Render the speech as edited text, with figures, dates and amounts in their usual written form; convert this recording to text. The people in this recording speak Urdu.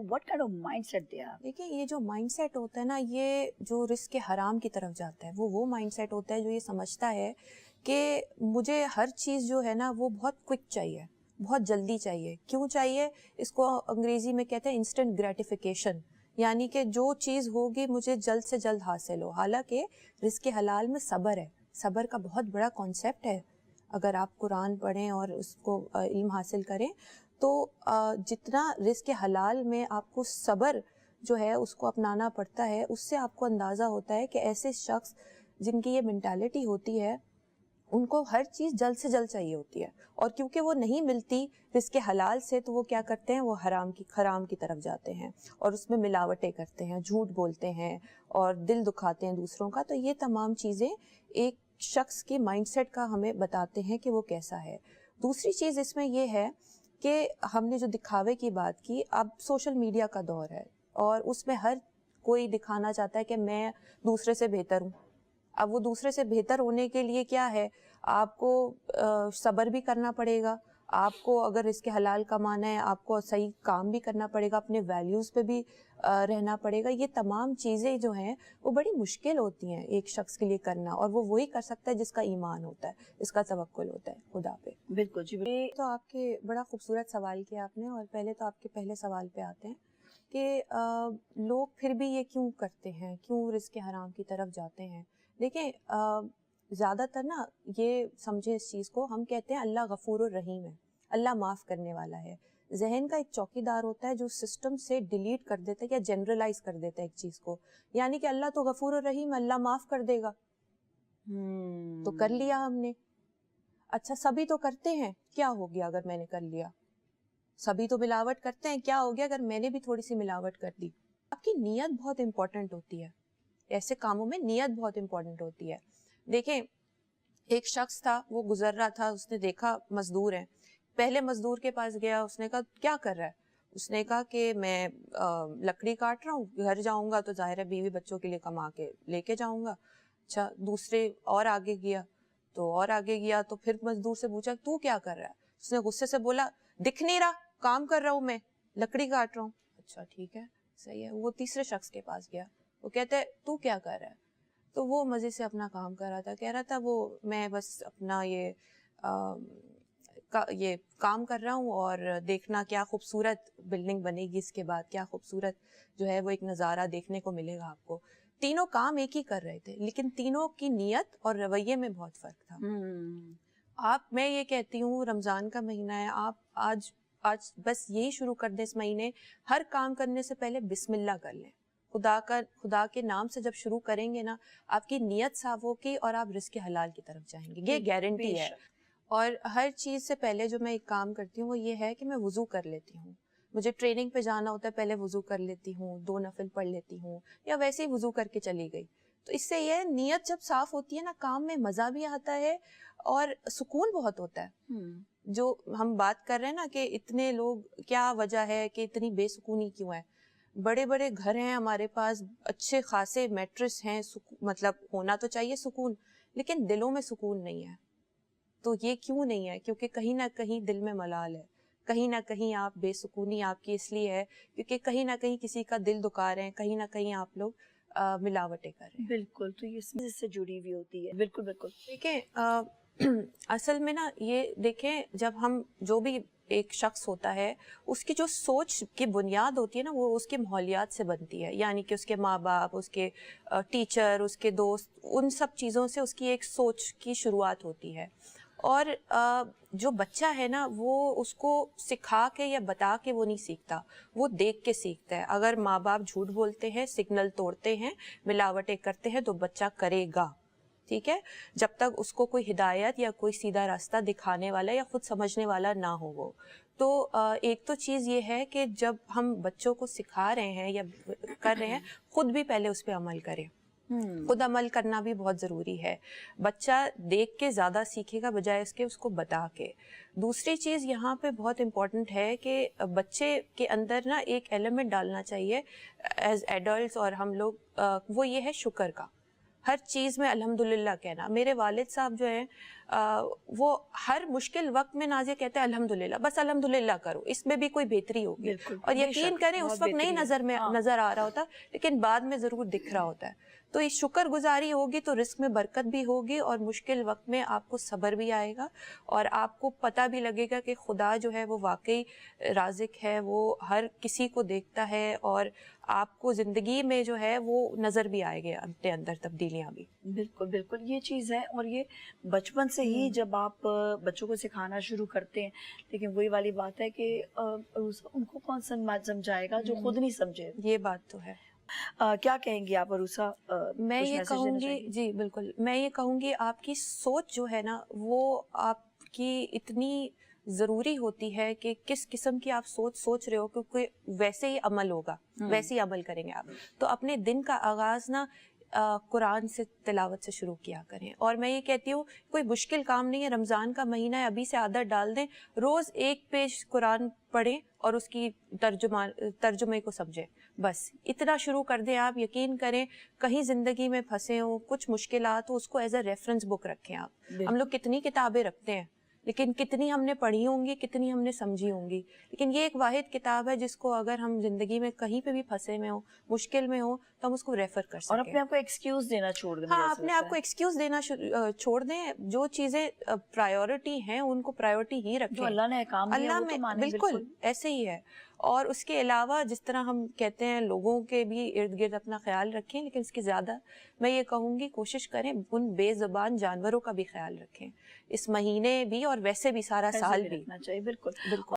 What kind of mindset they have? دیکھیں یہ جو مائنڈ سیٹ ہوتا ہے نا, یہ جو رزق حرام کی طرف جاتا ہے, وہ مائنڈ سیٹ ہوتا ہے جو یہ سمجھتا ہے کہ مجھے ہر چیز جو ہے نا وہ بہت کوئک چاہیے, بہت جلدی چاہیے. کیوں چاہیے؟ اس کو انگریزی میں کہتے ہیں انسٹنٹ گریٹیفیکیشن, یعنی کہ جو چیز ہوگی مجھے جلد سے جلد حاصل ہو. حالانکہ رزق حلال میں صبر ہے, صبر کا بہت بڑا کانسیپٹ ہے. اگر آپ قرآن پڑھیں اور اس کو علم حاصل کریں تو جتنا رزق حلال میں آپ کو صبر جو ہے اس کو اپنانا پڑتا ہے, اس سے آپ کو اندازہ ہوتا ہے کہ ایسے شخص جن کی یہ مینٹالٹی ہوتی ہے ان کو ہر چیز جلد سے جلد چاہیے ہوتی ہے, اور کیونکہ وہ نہیں ملتی رزق حلال سے تو وہ کیا کرتے ہیں, وہ حرام کی طرف جاتے ہیں اور اس میں ملاوٹیں کرتے ہیں, جھوٹ بولتے ہیں اور دل دکھاتے ہیں دوسروں کا. تو یہ تمام چیزیں ایک شخص کی مائنڈ سیٹ کا ہمیں بتاتے ہیں کہ وہ کیسا ہے. دوسری چیز اس میں یہ ہے کہ ہم نے جو دکھاوے کی بات کی, اب سوشل میڈیا کا دور ہے اور اس میں ہر کوئی دکھانا چاہتا ہے کہ میں دوسرے سے بہتر ہوں. اب وہ دوسرے سے بہتر ہونے کے لیے کیا ہے, آپ کو صبر بھی کرنا پڑے گا, آپ کو اگر اس کے حلال کمانا ہے آپ کو صحیح کام بھی کرنا پڑے گا, اپنے ویلیوز پہ بھی رہنا پڑے گا. یہ تمام چیزیں جو ہیں وہ بڑی مشکل ہوتی ہیں ایک شخص کے لیے کرنا, اور وہ وہی کر سکتا ہے جس کا ایمان ہوتا ہے, اس کا توکل ہوتا ہے خدا پہ. بالکل جی. تو آپ کے بڑا خوبصورت سوال کیا آپ نے, اور پہلے تو آپ کے پہلے سوال پہ آتے ہیں کہ لوگ پھر بھی یہ کیوں کرتے ہیں, کیوں رزق حرام کی طرف جاتے ہیں. دیکھیں زیادہ تر نا یہ سمجھیں اس چیز کو, ہم کہتے ہیں اللہ غفور الرحیم ہے, اللہ معاف کرنے والا ہے. ذہن کا ایک چوکی دار ہوتا ہے جو سسٹم سے ڈیلیٹ کر دیتا ہے یا جنرلائز کر دیتا ہے ایک چیز کو, یعنی کہ اللہ تو غفور الرحیم, اللہ معاف کر دے گا, تو کر لیا ہم نے. اچھا سبھی تو کرتے ہیں, کیا ہو گیا اگر میں نے کر لیا؟ سبھی تو ملاوٹ کرتے ہیں, کیا ہو گیا اگر میں نے بھی تھوڑی سی ملاوٹ کر دی؟ آپ کی نیت بہت امپورٹنٹ ہوتی ہے, ایسے کاموں میں نیت بہت امپورٹنٹ ہوتی ہے. دیکھیں ایک شخص تھا, وہ گزر رہا تھا, اس نے دیکھا مزدور ہیں, پہلے مزدور کے پاس گیا, اس نے کہا کیا کر رہا ہے؟ اس نے کہا کہ میں لکڑی کاٹ رہا ہوں, گھر جاؤں گا تو ظاہر ہے بیوی بچوں کے لیے کما کے لے کے جاؤں گا. اچھا دوسرے اور آگے گیا تو پھر مزدور سے پوچھا تو کیا کر رہا ہے؟ اس نے غصے سے بولا دکھ نہیں رہا, کام کر رہا ہوں میں, لکڑی کاٹ رہا ہوں. اچھا ٹھیک ہے صحیح ہے. وہ تیسرے شخص کے پاس گیا, وہ کہتا ہے تو کیا کر رہا ہے؟ تو وہ مزے سے اپنا کام کر رہا تھا, کہہ رہا تھا وہ میں بس اپنا یہ کام کر رہا ہوں اور دیکھنا کیا خوبصورت بلڈنگ بنے گی, اس کے بعد کیا خوبصورت جو ہے وہ ایک نظارہ دیکھنے کو ملے گا آپ کو. تینوں کام ایک ہی کر رہے تھے لیکن تینوں کی نیت اور رویے میں بہت فرق تھا. میں یہ کہتی ہوں رمضان کا مہینہ ہے, آپ آج بس یہی شروع کر دیں, اس مہینے ہر کام کرنے سے پہلے بسم اللہ کر لیں. خدا کے نام سے جب شروع کریں گے نا, آپ کی نیت صاف ہوگی اور آپ رزق حلال کی طرف جائیں گے, یہ گارنٹی ہے. اور ہر چیز سے پہلے جو میں ایک کام کرتی ہوں وہ یہ ہے کہ میں وضو کر لیتی ہوں. مجھے ٹریننگ پہ جانا ہوتا ہے, پہلے وضو کر لیتی ہوں, 2 نفل پڑھ لیتی ہوں, یا ویسے ہی وضو کر کے چلی گئی. تو اس سے یہ نیت جب صاف ہوتی ہے نا, کام میں مزہ بھی آتا ہے اور سکون بہت ہوتا ہے. جو ہم بات کر رہے ہیں نا کہ اتنے لوگ, کیا وجہ ہے کہ اتنی بے سکونی کیوں ہے؟ بڑے بڑے گھر ہیں ہمارے پاس, اچھے خاصے میٹرس ہیں, مطلب ہونا تو چاہیے سکون, لیکن دلوں میں سکون نہیں ہے. تو یہ کیوں نہیں ہے؟ کیونکہ کہیں نہ کہیں دل میں ملال ہے, کہیں نہ کہیں آپ بے سکونی آپ کی اس لیے ہے کیونکہ کہیں نہ کہیں کسی کا دل دکھا رہے ہیں, کہیں نہ کہیں آپ لوگ ملاوٹیں کر رہے ہیں. بالکل, تو یہ اس سے جڑی ہوئی ہوتی ہے. بالکل بالکل. دیکھیں اصل میں نا یہ دیکھیں, جب ہم جو بھی ایک شخص ہوتا ہے اس کی جو سوچ کی بنیاد ہوتی ہے نا وہ اس کے ماحولیات سے بنتی ہے, یعنی کہ اس کے ماں باپ, اس کے ٹیچر, اس کے دوست, ان سب چیزوں سے اس کی ایک سوچ کی شروعات ہوتی ہے. اور جو بچہ ہے نا وہ اس کو سکھا کے یا بتا کے وہ نہیں سیکھتا, وہ دیکھ کے سیکھتا ہے. اگر ماں باپ جھوٹ بولتے ہیں, سگنل توڑتے ہیں, ملاوٹیں کرتے ہیں تو بچہ کرے گا, ٹھیک ہے, جب تک اس کو کوئی ہدایت یا کوئی سیدھا راستہ دکھانے والا یا خود سمجھنے والا نہ ہو وہ. تو ایک تو چیز یہ ہے کہ جب ہم بچوں کو سکھا رہے ہیں یا کر رہے ہیں, خود بھی پہلے اس پہ عمل کریں. خود عمل کرنا بھی بہت ضروری ہے. بچہ دیکھ کے زیادہ سیکھے گا بجائے اس کے اس کو بتا کے. دوسری چیز یہاں پہ بہت امپورٹنٹ ہے کہ بچے کے اندر نا ایک ایلیمنٹ ڈالنا چاہیے ایز ایڈلٹس اور ہم لوگ, وہ یہ ہے شکر کا. ہر چیز میں الحمدللہ کہنا. میرے والد صاحب جو ہیں وہ ہر مشکل وقت میں نازیہ کہتے ہیں الحمدللہ, بس الحمدللہ کرو, اس میں بھی کوئی بہتری ہوگی. بالکل, اور بے یقین شک, کریں بہت اس وقت نہیں بہتری ہے. نظر آ رہا ہوتا, لیکن بعد میں ضرور دکھ رہا ہوتا ہے. تو اس شکر گزاری ہوگی تو رزق میں برکت بھی ہوگی, اور مشکل وقت میں آپ کو صبر بھی آئے گا, اور آپ کو پتہ بھی لگے گا کہ خدا جو ہے وہ واقعی رازق ہے, وہ ہر کسی کو دیکھتا ہے, اور آپ کو زندگی میں جو ہے وہ نظر بھی آئے گے اپنے اندر تبدیلیاں بھی. بالکل بالکل, یہ چیز ہے. اور یہ بچپن سے ہی جب آپ بچوں کو سکھانا شروع کرتے ہیں, لیکن وہی والی بات ہے کہ ان کو کون سمجھائے گا جو خود نہیں سمجھے. یہ بات تو ہے. کیا کہیں گی آپ عروسہ؟ میں یہ کہوں گی, جی بالکل, میں یہ کہوں گی آپ کی سوچ جو ہے نا وہ آپ کی اتنی ضروری ہوتی ہے کہ کس قسم کی آپ سوچ رہے ہو, کیونکہ ویسے ہی عمل ہوگا, ویسے ہی عمل کریں گے آپ. تو اپنے دن کا آغاز نا قرآن سے تلاوت سے شروع کیا کریں. اور میں یہ کہتی ہوں کوئی مشکل کام نہیں ہے, رمضان کا مہینہ ہے, ابھی سے عادت ڈال دیں, روز ایک پیج قرآن پڑھیں اور اس کی ترجمے کو سمجھیں, بس اتنا شروع کر دیں آپ. یقین کریں کہیں زندگی میں پھنسے ہوں, کچھ مشکلات ہو, اس کو ایز اے ریفرنس بک رکھیں آپ. ہم لوگ کتنی کتابیں رکھتے ہیں, لیکن کتنی ہم نے پڑھی ہوں گی, کتنی ہم نے سمجھی ہوں گی, لیکن یہ ایک واحد کتاب ہے جس کو اگر ہم زندگی میں کہیں پہ بھی پھنسے میں ہوں, مشکل میں ہوں, تو ہم اس کو ریفر کر سکیں. اور اپنے آپ کو ایکسکیوز دینا چھوڑ دیں. ہاں, اپنے آپ کو ایکسکیوز دینا چھوڑ دیں. جو چیزیں پرائیورٹی ہیں ان کو پرائیورٹی ہی رکھیں. جو اللہ نے احکام دیا وہ تو مانیں. بالکل ایسے ہی ہے. اور اس کے علاوہ جس طرح ہم کہتے ہیں لوگوں کے بھی ارد گرد اپنا خیال رکھیں, لیکن اس کی زیادہ میں یہ کہوں گی کوشش کریں ان بے زبان جانوروں کا بھی خیال رکھیں اس مہینے بھی, اور ویسے بھی سارا سال بھی. بالکل بالکل.